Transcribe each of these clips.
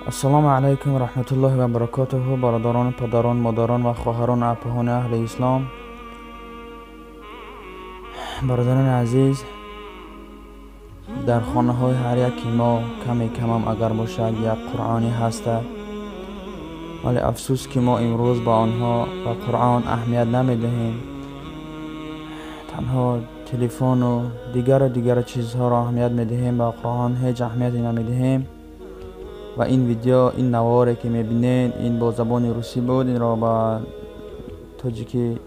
السلام علیکم و رحمت الله و برکاته. برادران، پدران، مادران و خواهران اپهان اهل اسلام، برادران عزیز، در خانه های هر یکی ما کمی کمم اگر باشد یک قرآنی هست، ولی افسوس که ما امروز با آنها و قرآن اهمیت نمیدهیم. تنها تلفن و دیگر چیزها را اهمیت میدهیم، با قرآن هیچ اهمیتی نمیدهیم. و این ویدیو، این نواری که میبینین، این با زبان روسی بود. این را با تاجیکی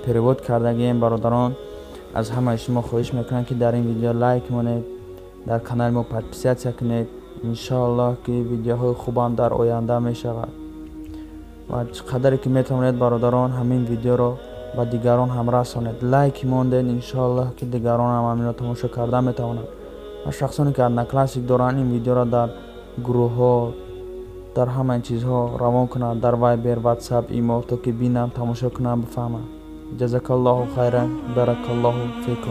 پریواد کردگیم. برادران، از همه شما خواهش میکنم که در این ویدیو لایک مونید، در کانال ما پادپیسیاتsia کنید. انشاءالله که ویدیوهای خوبم در آینده میشود و چقدر که میتونید برادران همین ویدیو را با دیگران هم رسانید. لایک موندین انشاءالله که دیگران هم همین را تماشا کرده میتونند و شخصانی که ادنا کلاسیک دارن این ویدیو را در گروه ها، در همه چیزها روان کنند، در وایبر، واتساپ، ایمو، تا که بینم، تماشا کنم، بفهمم. جزاک الله خیرا، بارک الله فیکم.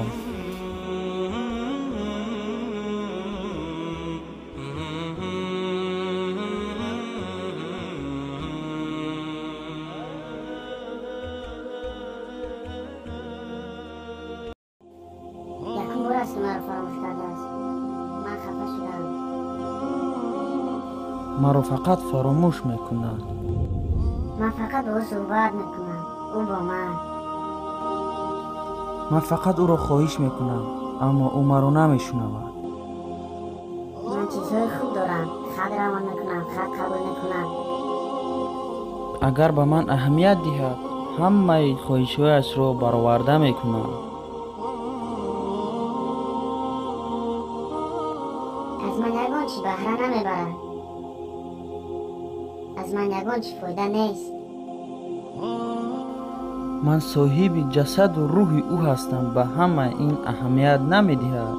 یکم بار است که مرا فراموش کرده است. من خفه شدم. مرا فقط فراموش میکنند. من فقط با او صحبت میکنم، او با من فقط او را خواهش میکنم، اما او مرا نمیشنود. من چیزهای خوب دارم، خط روان میکنم، خط قبول میکنم. اگر به من اهمیت دهد همه خواهشهایش را برآورده میکنم. از من یگان چی بهره نمیبرد، از من یگان چی فایده نیست. من صاحب جسد و روح او هستم، به همه این اهمیت نمیدهد.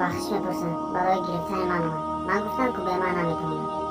بخش میپرسم برای گرفتن من گفتم که به من نمیتونه.